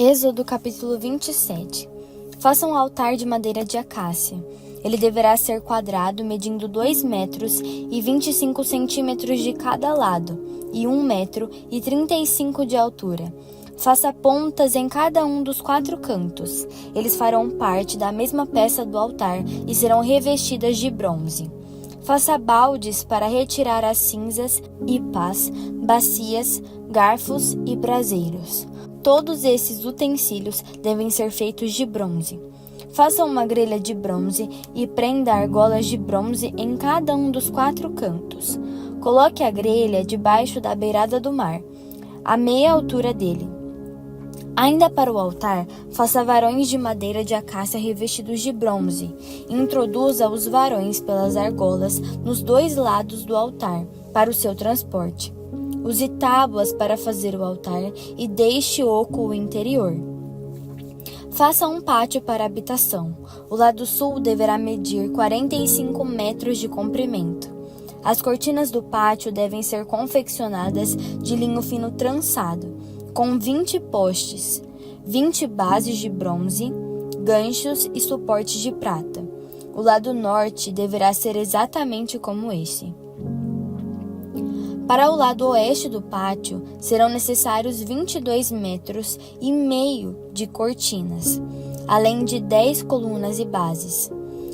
Êxodo capítulo 27. Faça um altar de madeira de acácia. Ele deverá ser quadrado, medindo 2 metros e 25 centímetros de cada lado, e 1 metro e 35 de altura. Faça pontas em cada um dos 4 cantos. Eles farão parte da mesma peça do altar e serão revestidas de bronze. Faça baldes para retirar as cinzas e pás, bacias, garfos e braseiros. Todos esses utensílios devem ser feitos de bronze. Faça uma grelha de bronze e prenda argolas de bronze em cada um dos 4 cantos. Coloque a grelha debaixo da beirada do mar, à meia altura dele. Ainda para o altar, faça varões de madeira de acácia revestidos de bronze. Introduza os varões pelas argolas nos 2 lados do altar, para o seu transporte. Use tábuas para fazer o altar e deixe oco o interior. Faça um pátio para a habitação. O lado sul deverá medir 45 metros de comprimento. As cortinas do pátio devem ser confeccionadas de linho fino trançado, com 20 postes, 20 bases de bronze, ganchos e suportes de prata. O lado norte deverá ser exatamente como esse. Para o lado oeste do pátio, serão necessários 22 metros e meio de cortinas, além de 10 colunas e bases.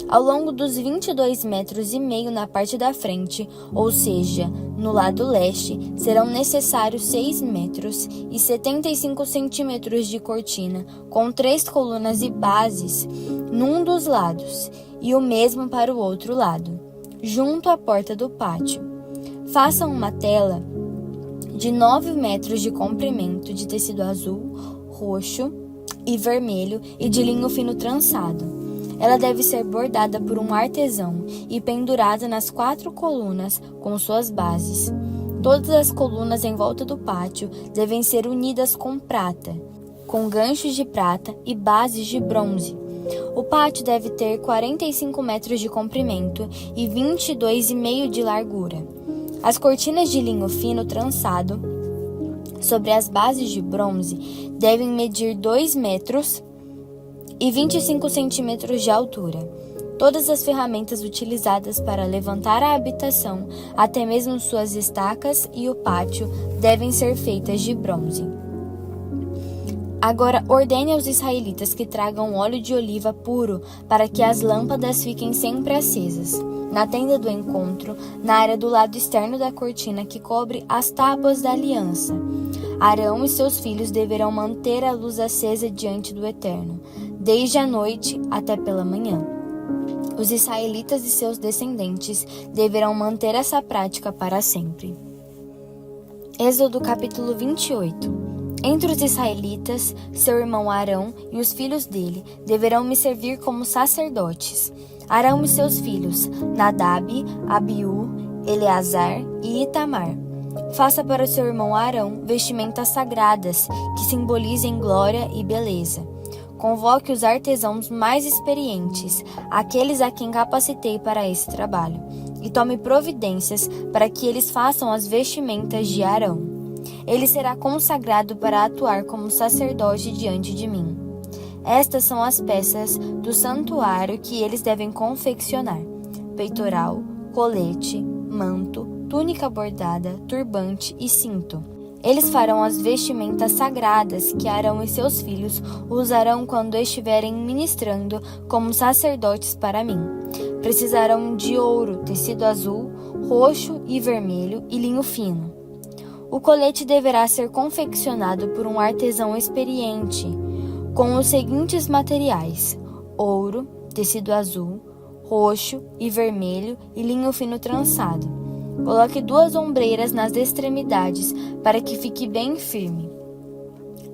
Ao longo dos 22 metros e meio na parte da frente, ou seja, no lado leste, serão necessários 6 metros e 75 centímetros de cortina, com 3 colunas e bases num dos lados, e o mesmo para o outro lado, junto à porta do pátio. Faça uma tela de 9 metros de comprimento de tecido azul, roxo e vermelho e de linho fino trançado. Ela deve ser bordada por um artesão e pendurada nas 4 colunas com suas bases. Todas as colunas em volta do pátio devem ser unidas com prata, com ganchos de prata e bases de bronze. O pátio deve ter 45 metros de comprimento e 22,5 de largura. As cortinas de linho fino trançado sobre as bases de bronze devem medir 2 metros e 25 centímetros de altura. Todas as ferramentas utilizadas para levantar a habitação, até mesmo suas estacas e o pátio, devem ser feitas de bronze. Agora ordene aos israelitas que tragam óleo de oliva puro para que as lâmpadas fiquem sempre acesas. Na tenda do encontro, na área do lado externo da cortina que cobre as tábuas da aliança, Arão e seus filhos deverão manter a luz acesa diante do Eterno, desde a noite até pela manhã. Os israelitas e seus descendentes deverão manter essa prática para sempre. Êxodo capítulo 28. Entre os israelitas, seu irmão Arão e os filhos dele deverão me servir como sacerdotes. Arão e seus filhos, Nadab, Abiú, Eleazar e Itamar. Faça para seu irmão Arão vestimentas sagradas que simbolizem glória e beleza. Convoque os artesãos mais experientes, aqueles a quem capacitei para esse trabalho, e tome providências para que eles façam as vestimentas de Arão. Ele será consagrado para atuar como sacerdote diante de mim. Estas são as peças do santuário que eles devem confeccionar: peitoral, colete, manto, túnica bordada, turbante e cinto. Eles farão as vestimentas sagradas que Arão e seus filhos usarão quando estiverem ministrando como sacerdotes para mim. Precisarão de ouro, tecido azul, roxo e vermelho e linho fino. O colete deverá ser confeccionado por um artesão experiente, com os seguintes materiais: ouro, tecido azul, roxo e vermelho e linho fino trançado. Coloque 2 ombreiras nas extremidades para que fique bem firme.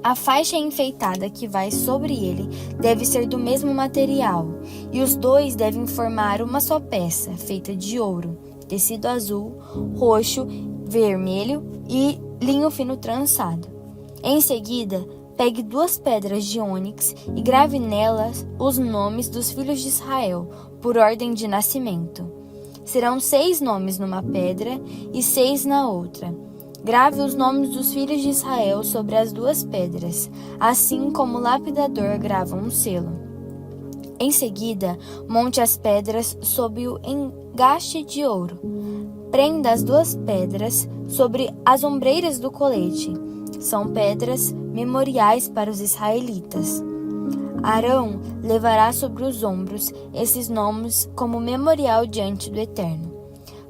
A faixa enfeitada que vai sobre ele deve ser do mesmo material, e os 2 devem formar uma só peça, feita de ouro, tecido azul, roxo, vermelho e linho fino trançado. Em seguida, pegue 2 pedras de ônix e grave nelas os nomes dos filhos de Israel, por ordem de nascimento. Serão 6 nomes numa pedra e 6 na outra. Grave os nomes dos filhos de Israel sobre as 2 pedras, assim como o lapidador grava um selo. Em seguida, monte as pedras sob o engaste de ouro. Prenda as 2 pedras sobre as ombreiras do colete. São pedras memoriais para os israelitas. Arão levará sobre os ombros esses nomes como memorial diante do Eterno.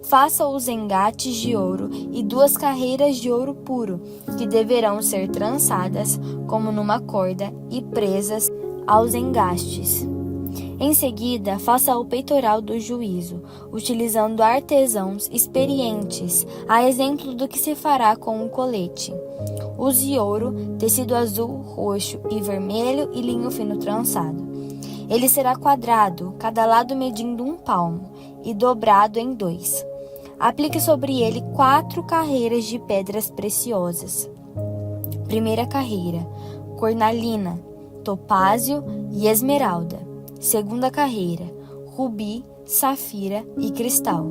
Faça os engates de ouro e 2 carreiras de ouro puro, que deverão ser trançadas como numa corda e presas aos engastes. Em seguida, faça o peitoral do juízo, utilizando artesãos experientes, a exemplo do que se fará com o colete. Use ouro, tecido azul, roxo e vermelho e linho fino trançado. Ele será quadrado, cada lado medindo 1 palmo, e dobrado em 2. Aplique sobre ele 4 carreiras de pedras preciosas. Primeira carreira: cornalina, topázio e esmeralda. Segunda carreira: rubi, safira e cristal.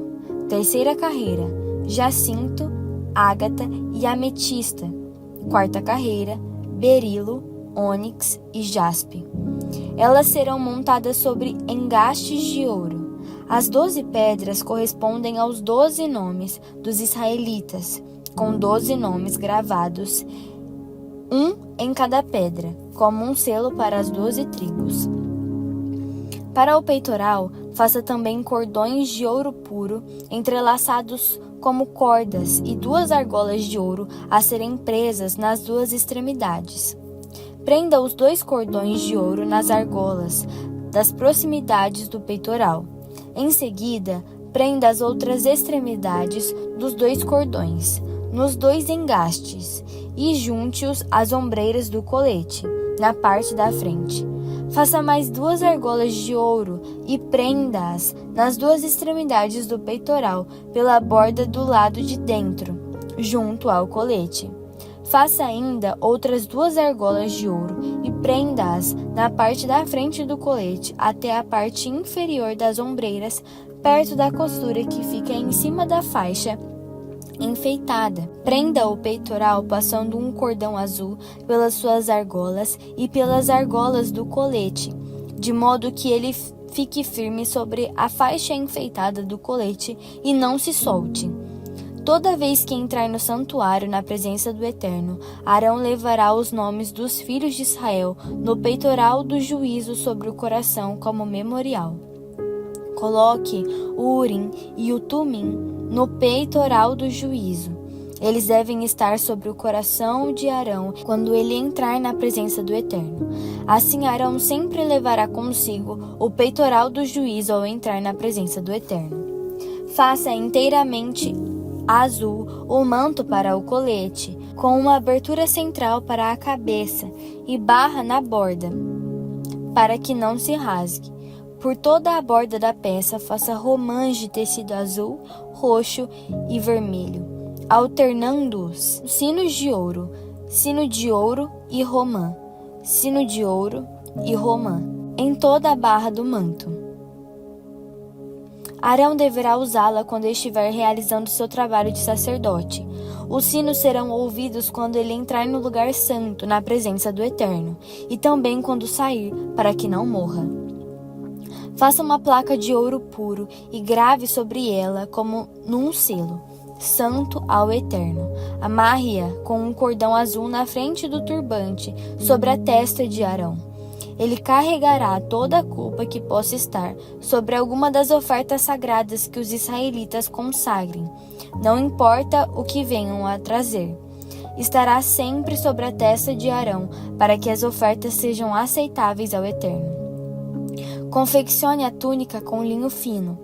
Terceira carreira: jacinto, ágata e ametista. Quarta carreira: berilo, ônix e jaspe. Elas serão montadas sobre engastes de ouro. As 12 pedras correspondem aos 12 nomes dos israelitas, com 12 nomes gravados, um em cada pedra, como um selo para as 12 tribos. Para o peitoral, faça também cordões de ouro puro, entrelaçados como cordas, e 2 argolas de ouro a serem presas nas 2 extremidades. Prenda os 2 cordões de ouro nas argolas das proximidades do peitoral. Em seguida, prenda as outras extremidades dos 2 cordões, nos 2 engastes, e junte-os às ombreiras do colete, na parte da frente. Faça mais 2 argolas de ouro e prenda-as nas 2 extremidades do peitoral, pela borda do lado de dentro, junto ao colete. Faça ainda outras 2 argolas de ouro e prenda-as na parte da frente do colete até a parte inferior das ombreiras, perto da costura que fica em cima da faixa enfeitada. Prenda o peitoral passando um cordão azul pelas suas argolas e pelas argolas do colete, de modo que ele fique firme sobre a faixa enfeitada do colete e não se solte. Toda vez que entrar no santuário na presença do Eterno, Arão levará os nomes dos filhos de Israel no peitoral do juízo sobre o coração como memorial. Coloque o Urim e o Tumim no peitoral do juízo. Eles devem estar sobre o coração de Arão quando ele entrar na presença do Eterno. Assim, Arão sempre levará consigo o peitoral do juízo ao entrar na presença do Eterno. Faça inteiramente azul o manto para o colete, com uma abertura central para a cabeça e barra na borda, para que não se rasgue. Por toda a borda da peça, faça romãs de tecido azul, roxo e vermelho, alternando-os sinos de ouro, sino de ouro e romã, sino de ouro e romã, em toda a barra do manto. Arão deverá usá-la quando estiver realizando seu trabalho de sacerdote. Os sinos serão ouvidos quando ele entrar no lugar santo, na presença do Eterno, e também quando sair, para que não morra. Faça uma placa de ouro puro e grave sobre ela como num selo, santo ao Eterno. Amarre-a com um cordão azul na frente do turbante, sobre a testa de Arão. Ele carregará toda a culpa que possa estar sobre alguma das ofertas sagradas que os israelitas consagrem, não importa o que venham a trazer. Estará sempre sobre a testa de Arão, para que as ofertas sejam aceitáveis ao Eterno. Confeccione a túnica com linho fino.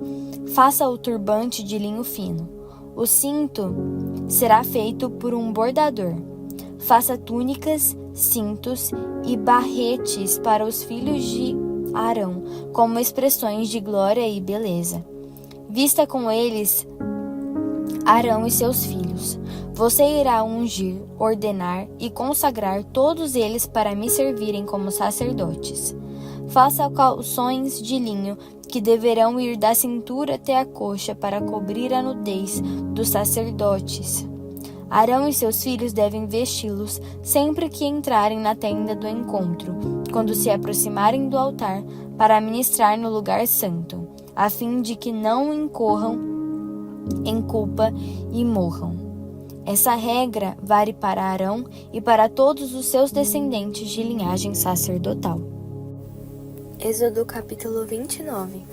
Faça o turbante de linho fino. O cinto será feito por um bordador. Faça túnicas, cintos e barretes para os filhos de Arão, como expressões de glória e beleza. Vista com eles Arão e seus filhos. Você irá ungir, ordenar e consagrar todos eles para me servirem como sacerdotes. Faça calções de linho que deverão ir da cintura até a coxa para cobrir a nudez dos sacerdotes. Arão e seus filhos devem vesti-los sempre que entrarem na tenda do encontro, quando se aproximarem do altar para ministrar no lugar santo, a fim de que não incorram em culpa e morram. Essa regra vale para Arão e para todos os seus descendentes de linhagem sacerdotal. Êxodo capítulo 29.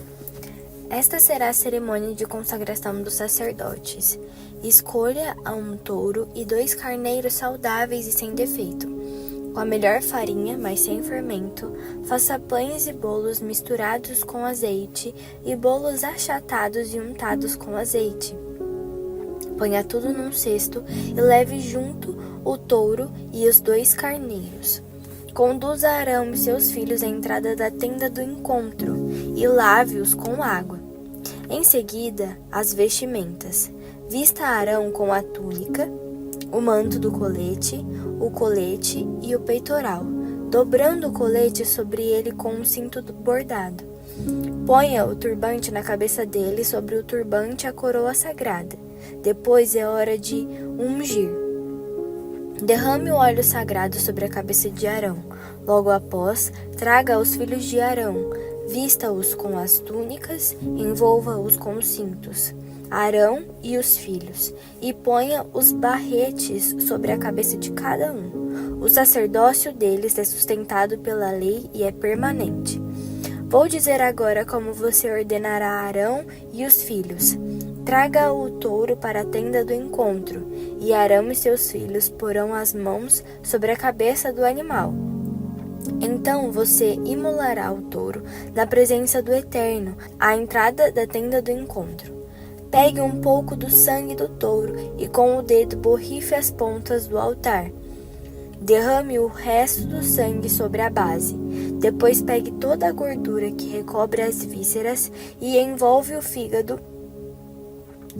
Esta será a cerimônia de consagração dos sacerdotes. Escolha um touro e 2 carneiros saudáveis e sem defeito. Com a melhor farinha, mas sem fermento, faça pães e bolos misturados com azeite e bolos achatados e untados com azeite. Ponha tudo num cesto e leve junto o touro e os 2 carneiros. Conduza Arão e seus filhos à entrada da tenda do encontro e lave-os com água. Em seguida, as vestimentas. Vista Arão com a túnica, o manto do colete, o colete e o peitoral, dobrando o colete sobre ele com um cinto bordado. Ponha o turbante na cabeça dele, sobre o turbante a coroa sagrada. Depois é hora de ungir. Derrame o óleo sagrado sobre a cabeça de Arão. Logo após, traga os filhos de Arão, vista-os com as túnicas, envolva-os com os cintos. Arão e os filhos, e ponha os barretes sobre a cabeça de cada um. O sacerdócio deles é sustentado pela lei e é permanente. Vou dizer agora como você ordenará a Arão e os filhos. Traga o touro para a tenda do encontro, e Arão e seus filhos porão as mãos sobre a cabeça do animal. Então você imolará o touro na presença do Eterno, à entrada da tenda do encontro. Pegue um pouco do sangue do touro e com o dedo borrife as pontas do altar. Derrame o resto do sangue sobre a base. Depois pegue toda a gordura que recobre as vísceras e envolve o fígado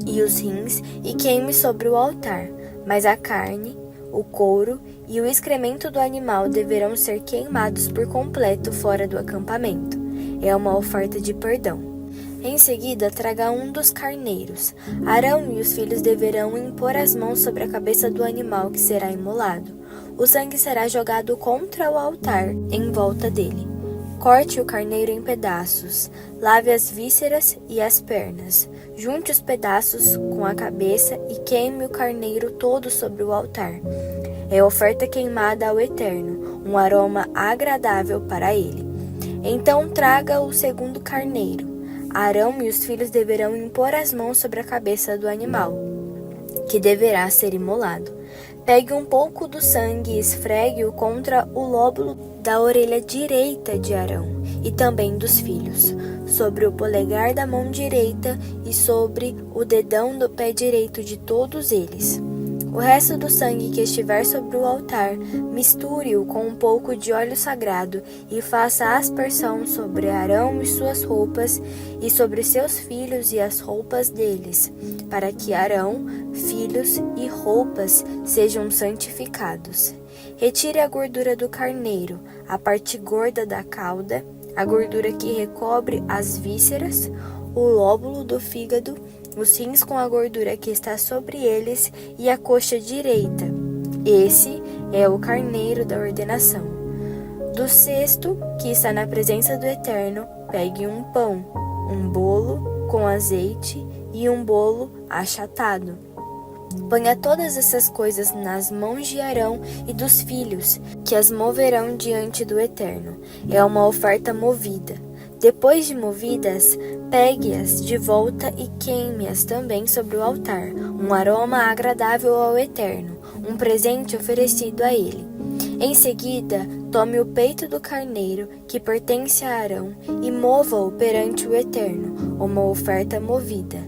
e os rins e queime sobre o altar. Mas a carne, o couro e o excremento do animal deverão ser queimados por completo fora do acampamento. É uma oferta de perdão. Em seguida, traga um dos carneiros. Arão e os filhos deverão impor as mãos sobre a cabeça do animal que será imolado. O sangue será jogado contra o altar, em volta dele. Corte o carneiro em pedaços. Lave as vísceras e as pernas. Junte os pedaços com a cabeça e queime o carneiro todo sobre o altar. É oferta queimada ao Eterno, um aroma agradável para ele. Então traga o segundo carneiro. Arão e os filhos deverão impor as mãos sobre a cabeça do animal, que deverá ser imolado. Pegue um pouco do sangue e esfregue-o contra o lóbulo da orelha direita de Arão e também dos filhos, sobre o polegar da mão direita e sobre o dedão do pé direito de todos eles. O resto do sangue que estiver sobre o altar, misture-o com um pouco de óleo sagrado e faça aspersão sobre Arão e suas roupas e sobre seus filhos e as roupas deles, para que Arão, filhos e roupas sejam santificados. Retire a gordura do carneiro, a parte gorda da cauda, a gordura que recobre as vísceras, o lóbulo do fígado, os rins com a gordura que está sobre eles e a coxa direita. Esse é o carneiro da ordenação. Do cesto que está na presença do Eterno, pegue um pão, um bolo com azeite e um bolo achatado. Ponha todas essas coisas nas mãos de Arão e dos filhos, que as moverão diante do Eterno. É uma oferta movida. Depois de movidas, pegue-as de volta e queime-as também sobre o altar, um aroma agradável ao Eterno, um presente oferecido a ele. Em seguida, tome o peito do carneiro, que pertence a Arão, e mova-o perante o Eterno, uma oferta movida.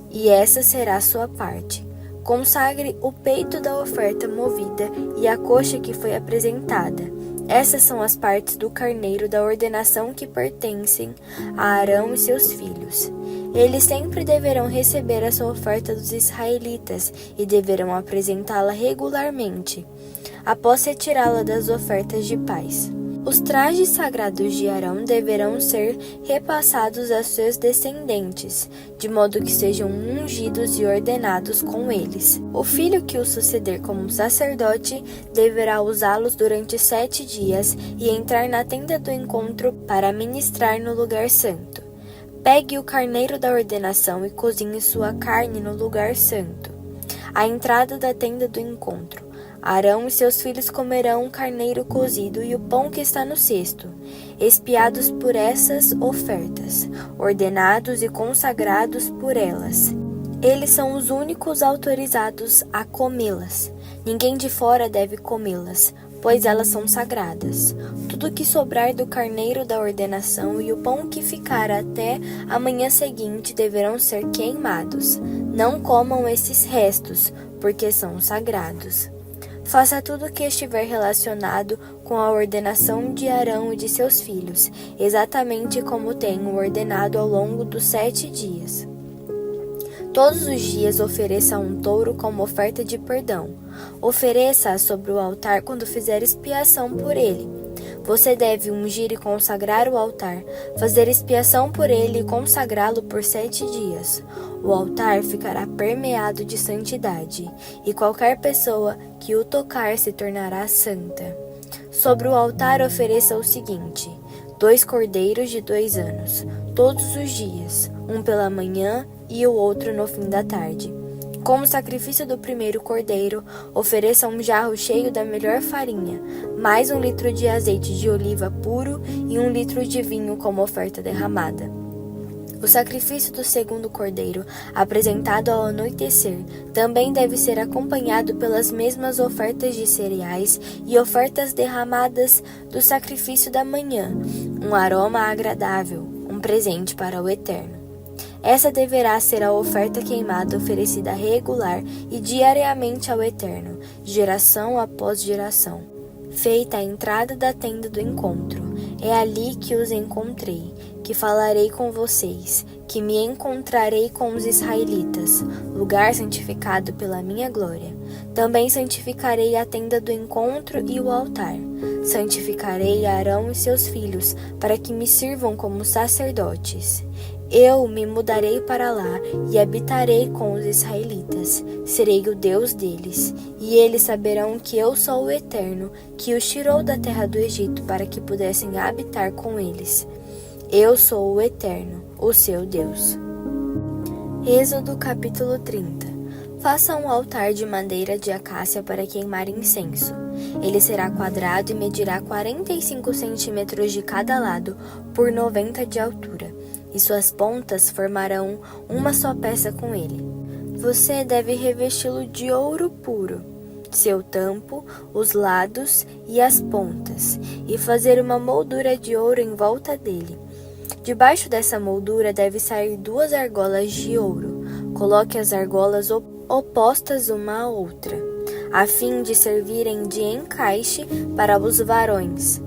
E essa será a sua parte. Consagre o peito da oferta movida e a coxa que foi apresentada. Essas são as partes do carneiro da ordenação que pertencem a Arão e seus filhos. Eles sempre deverão receber a sua oferta dos israelitas e deverão apresentá-la regularmente, após retirá-la das ofertas de paz. Os trajes sagrados de Arão deverão ser repassados a seus descendentes, de modo que sejam ungidos e ordenados com eles. O filho que o suceder como sacerdote deverá usá-los durante 7 dias e entrar na tenda do encontro para ministrar no lugar santo. Pegue o carneiro da ordenação e cozinhe sua carne no lugar santo, à entrada da tenda do encontro. Arão e seus filhos comerão o carneiro cozido e o pão que está no cesto, expiados por essas ofertas, ordenados e consagrados por elas. Eles são os únicos autorizados a comê-las. Ninguém de fora deve comê-las, pois elas são sagradas. Tudo que sobrar do carneiro da ordenação e o pão que ficar até a manhã seguinte deverão ser queimados. Não comam esses restos, porque são sagrados. Faça tudo o que estiver relacionado com a ordenação de Arão e de seus filhos, exatamente como tenho ordenado ao longo dos 7 dias. Todos os dias ofereça um touro como oferta de perdão. Ofereça-a sobre o altar quando fizer expiação por ele. Você deve ungir e consagrar o altar, fazer expiação por ele e consagrá-lo por 7 dias. O altar ficará permeado de santidade, e qualquer pessoa que o tocar se tornará santa. Sobre o altar ofereça o seguinte: 2 cordeiros de 2 anos, todos os dias, um pela manhã e o outro no fim da tarde. Como sacrifício do primeiro cordeiro, ofereça um jarro cheio da melhor farinha, mais 1 litro de azeite de oliva puro e 1 litro de vinho como oferta derramada. O sacrifício do segundo cordeiro, apresentado ao anoitecer, também deve ser acompanhado pelas mesmas ofertas de cereais e ofertas derramadas do sacrifício da manhã, um aroma agradável, um presente para o Eterno. Essa deverá ser a oferta queimada oferecida regular e diariamente ao Eterno, geração após geração, feita à entrada da tenda do encontro. É ali que os encontrei, que falarei com vocês, que me encontrarei com os israelitas, lugar santificado pela minha glória. Também santificarei a tenda do encontro e o altar. Santificarei Arão e seus filhos, para que me sirvam como sacerdotes. Eu me mudarei para lá e habitarei com os israelitas. Serei o Deus deles, e eles saberão que eu sou o Eterno, que os tirou da terra do Egito para que pudessem habitar com eles. Eu sou o Eterno, o seu Deus. Êxodo capítulo 30. Faça um altar de madeira de acácia para queimar incenso. Ele será quadrado e medirá 45 centímetros de cada lado por 90 de altura, e suas pontas formarão uma só peça com ele. Você deve revesti-lo de ouro puro, seu tampo, os lados e as pontas, e fazer uma moldura de ouro em volta dele. Debaixo dessa moldura deve sair 2 argolas de ouro. Coloque as argolas opostas uma à outra, a fim de servirem de encaixe para os varões,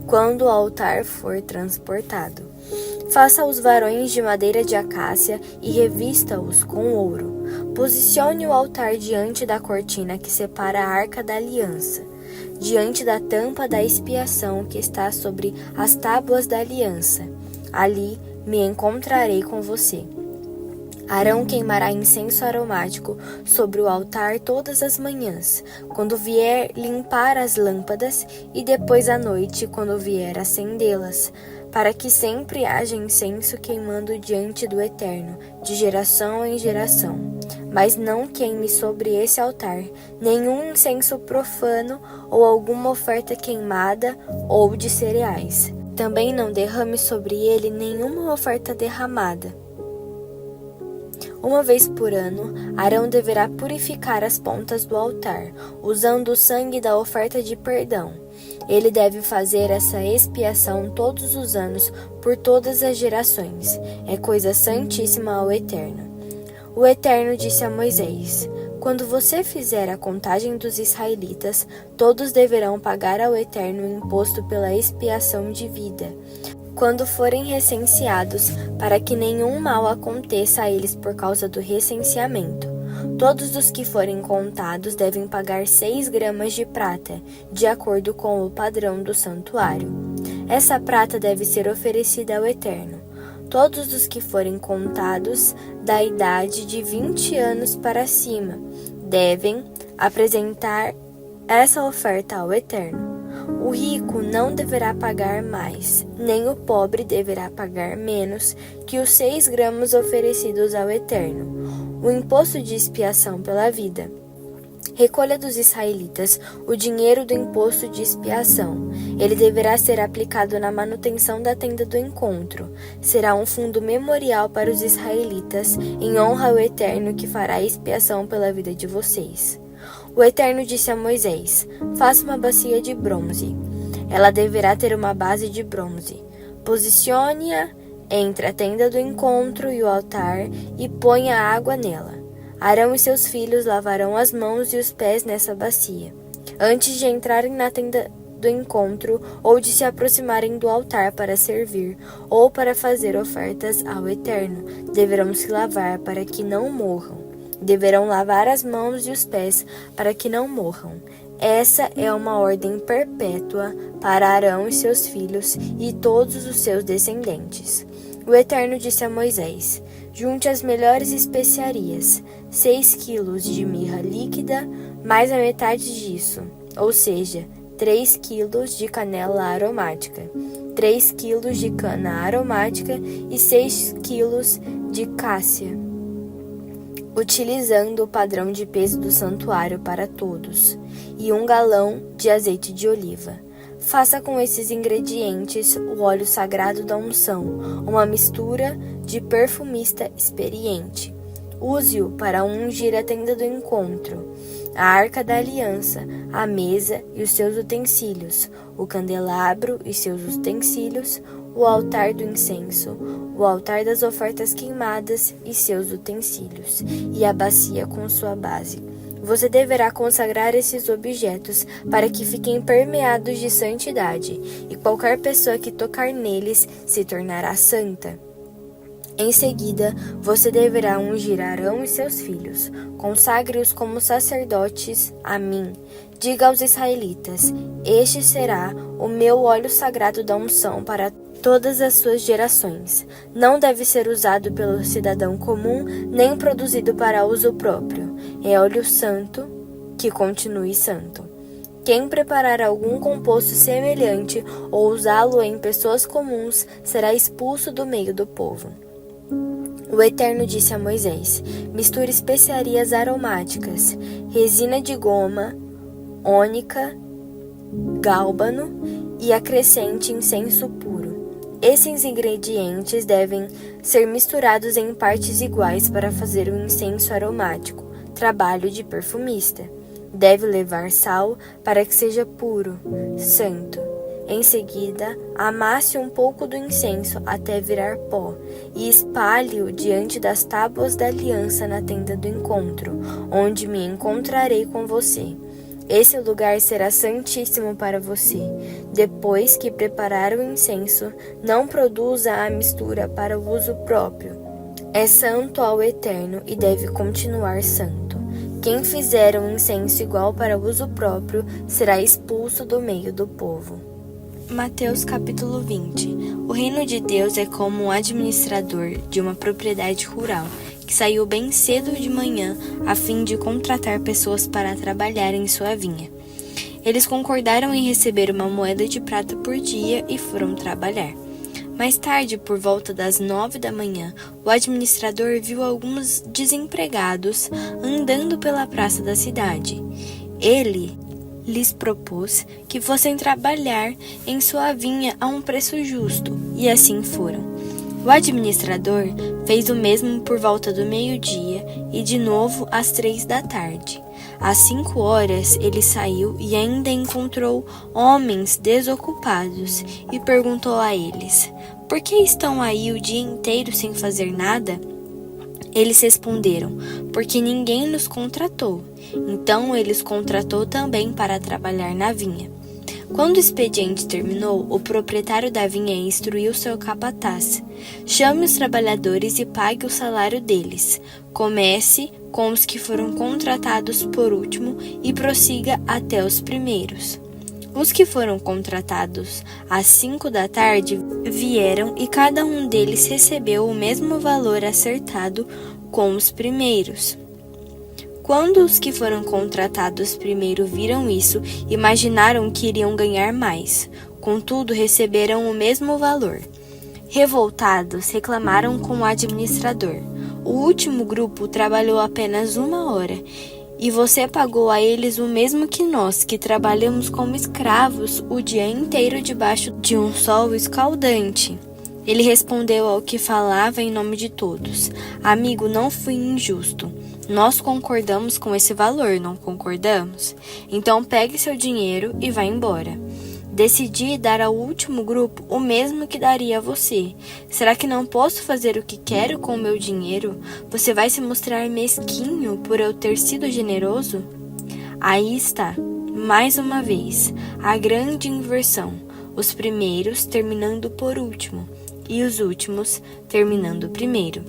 quando o altar for transportado. Faça os varões de madeira de acácia e revista-os com ouro. Posicione o altar diante da cortina que separa a arca da aliança, diante da tampa da expiação que está sobre as tábuas da aliança. Ali me encontrarei com você. Arão queimará incenso aromático sobre o altar todas as manhãs, quando vier limpar as lâmpadas, e depois à noite, quando vier acendê-las, para que sempre haja incenso queimando diante do Eterno, de geração em geração. Mas não queime sobre esse altar nenhum incenso profano ou alguma oferta queimada ou de cereais. Também não derrame sobre ele nenhuma oferta derramada. Uma vez por ano, Arão deverá purificar as pontas do altar, usando o sangue da oferta de perdão. Ele deve fazer essa expiação todos os anos por todas as gerações. É coisa santíssima ao Eterno. O Eterno disse a Moisés: quando você fizer a contagem dos israelitas, todos deverão pagar ao Eterno o imposto pela expiação de vida, quando forem recenseados, para que nenhum mal aconteça a eles por causa do recenseamento. Todos os que forem contados devem pagar 6 gramas de prata, de acordo com o padrão do santuário. Essa prata deve ser oferecida ao Eterno. Todos os que forem contados da idade de 20 anos para cima devem apresentar essa oferta ao Eterno. O rico não deverá pagar mais, nem o pobre deverá pagar menos que os 6 gramas oferecidos ao Eterno. O imposto de expiação pela vida. Recolha dos israelitas o dinheiro do imposto de expiação. Ele deverá ser aplicado na manutenção da tenda do encontro. Será um fundo memorial para os israelitas, em honra ao Eterno que fará expiação pela vida de vocês. O Eterno disse a Moisés: faça uma bacia de bronze. Ela deverá ter uma base de bronze. Posicione-a entre a tenda do encontro e o altar e ponha água nela. Arão e seus filhos lavarão as mãos e os pés nessa bacia, antes de entrarem na tenda do encontro ou de se aproximarem do altar para servir ou para fazer ofertas ao Eterno. Deverão se lavar para que não morram. Deverão lavar as mãos e os pés para que não morram. Essa é uma ordem perpétua para Arão e seus filhos e todos os seus descendentes. O Eterno disse a Moisés: junte as melhores especiarias, 6 quilos de mirra líquida, mais a metade disso, ou seja, 3 quilos de canela aromática, 3 quilos de cana aromática e 6 quilos de cássia, utilizando o padrão de peso do santuário para todos, e 1 galão de azeite de oliva. Faça com esses ingredientes o óleo sagrado da unção, uma mistura de perfumista experiente. Use-o para ungir a tenda do encontro, a arca da aliança, a mesa e os seus utensílios, o candelabro e seus utensílios, o altar do incenso, o altar das ofertas queimadas e seus utensílios, e a bacia com sua base. Você deverá consagrar esses objetos para que fiquem permeados de santidade, e qualquer pessoa que tocar neles se tornará santa. Em seguida, você deverá ungir Arão e seus filhos. Consagre-os como sacerdotes a mim. Diga aos israelitas: este será o meu óleo sagrado da unção para todas as suas gerações. Não deve ser usado pelo cidadão comum, nem produzido para uso próprio. É óleo santo, que continue santo. Quem preparar algum composto semelhante ou usá-lo em pessoas comuns será expulso do meio do povo. O Eterno disse a Moisés: misture especiarias aromáticas, resina de goma, ônica, gálbano e acrescente incenso puro. Esses ingredientes devem ser misturados em partes iguais para fazer um incenso aromático, trabalho de perfumista. Deve levar sal para que seja puro, santo. Em seguida, amasse um pouco do incenso até virar pó e espalhe-o diante das tábuas da aliança na tenda do encontro, onde me encontrarei com você. Esse lugar será santíssimo para você. Depois que preparar o incenso, não produza a mistura para o uso próprio. É santo ao Eterno e deve continuar santo. Quem fizer um incenso igual para uso próprio será expulso do meio do povo. Mateus capítulo 20. O reino de Deus é como um administrador de uma propriedade rural que saiu bem cedo de manhã a fim de contratar pessoas para trabalhar em sua vinha. Eles concordaram em receber uma moeda de prata por dia e foram trabalhar. Mais tarde, por volta das 9 da manhã, o administrador viu alguns desempregados andando pela praça da cidade. Ele lhes propôs que fossem trabalhar em sua vinha a um preço justo, e assim foram. O administrador fez o mesmo por volta do meio-dia e de novo às 3 da tarde. Às 5 horas ele saiu e ainda encontrou homens desocupados e perguntou a eles: por que estão aí o dia inteiro sem fazer nada? Eles responderam: porque ninguém nos contratou. Então ele os contratou também para trabalhar na vinha. Quando o expediente terminou, o proprietário da vinha instruiu seu capataz: chame os trabalhadores e pague o salário deles. Comece com os que foram contratados por último e prossiga até os primeiros. Os que foram contratados às 5 da tarde vieram e cada um deles recebeu o mesmo valor acertado com os primeiros. Quando os que foram contratados primeiro viram isso, imaginaram que iriam ganhar mais. Contudo, receberam o mesmo valor. Revoltados, reclamaram com o administrador. O último grupo trabalhou apenas 1 hora, e você pagou a eles o mesmo que nós, que trabalhamos como escravos o dia inteiro debaixo de um sol escaldante. Ele respondeu ao que falava em nome de todos: Amigo, não fui injusto. Nós concordamos com esse valor, não concordamos? Então pegue seu dinheiro e vá embora. Decidi dar ao último grupo o mesmo que daria a você. Será que não posso fazer o que quero com o meu dinheiro? Você vai se mostrar mesquinho por eu ter sido generoso? Aí está, mais uma vez, a grande inversão. Os primeiros terminando por último e os últimos terminando primeiro.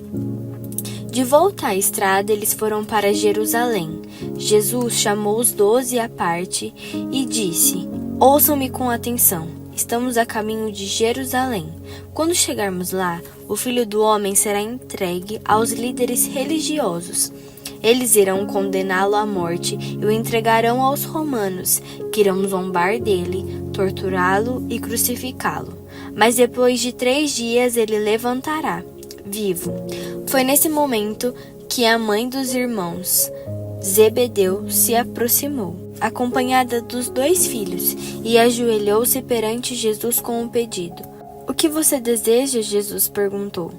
De volta à estrada, eles foram para Jerusalém. Jesus chamou os 12 à parte e disse: Ouçam-me com atenção. Estamos a caminho de Jerusalém. Quando chegarmos lá, o Filho do Homem será entregue aos líderes religiosos. Eles irão condená-lo à morte e o entregarão aos romanos, que irão zombar dele, torturá-lo e crucificá-lo. Mas depois de 3 dias ele levantará, vivo. Foi nesse momento que a mãe dos irmãos Zebedeu se aproximou, acompanhada dos 2 filhos, e ajoelhou-se perante Jesus com um pedido. O que você deseja? Jesus perguntou.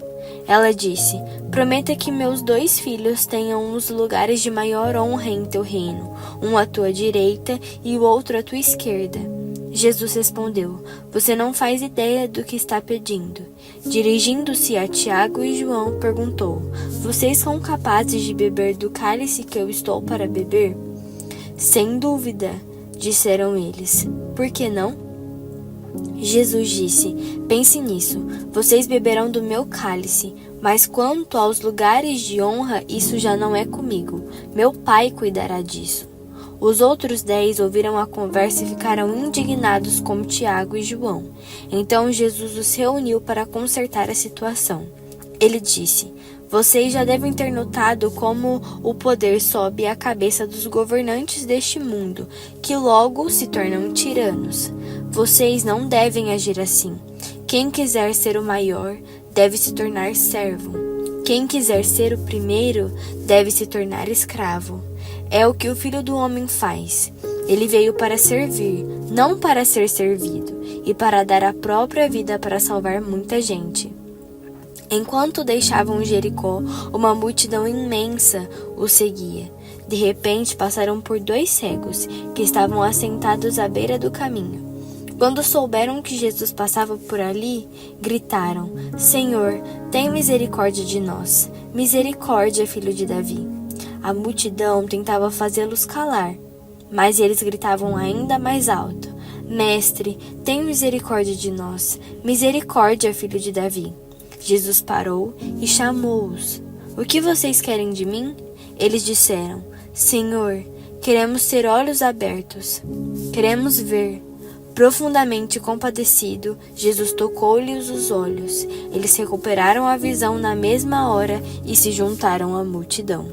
Ela disse: Prometa que meus 2 filhos tenham os lugares de maior honra em teu reino, um à tua direita e o outro à tua esquerda. Jesus respondeu: Você não faz ideia do que está pedindo. Dirigindo-se a Tiago e João, perguntou: Vocês são capazes de beber do cálice que eu estou para beber? Sem dúvida, disseram eles. Por que não? Jesus disse: Pense nisso, vocês beberão do meu cálice, mas quanto aos lugares de honra, isso já não é comigo. Meu Pai cuidará disso. Os outros 10 ouviram a conversa e ficaram indignados como Tiago e João. Então Jesus os reuniu para consertar a situação. Ele disse: Vocês já devem ter notado como o poder sobe à cabeça dos governantes deste mundo, que logo se tornam tiranos. Vocês não devem agir assim. Quem quiser ser o maior deve se tornar servo. Quem quiser ser o primeiro deve se tornar escravo. É o que o Filho do Homem faz. Ele veio para servir, não para ser servido, e para dar a própria vida para salvar muita gente. Enquanto deixavam Jericó, uma multidão imensa o seguia. De repente, passaram por 2 cegos, que estavam assentados à beira do caminho. Quando souberam que Jesus passava por ali, gritaram: Senhor, tem misericórdia de nós. Misericórdia, filho de Davi. A multidão tentava fazê-los calar, mas eles gritavam ainda mais alto: Mestre, tem misericórdia de nós. Misericórdia, filho de Davi. Jesus parou e chamou-os. O que vocês querem de mim? Eles disseram: Senhor, queremos ter olhos abertos. Queremos ver. Profundamente compadecido, Jesus tocou-lhes os olhos. Eles recuperaram a visão na mesma hora e se juntaram à multidão.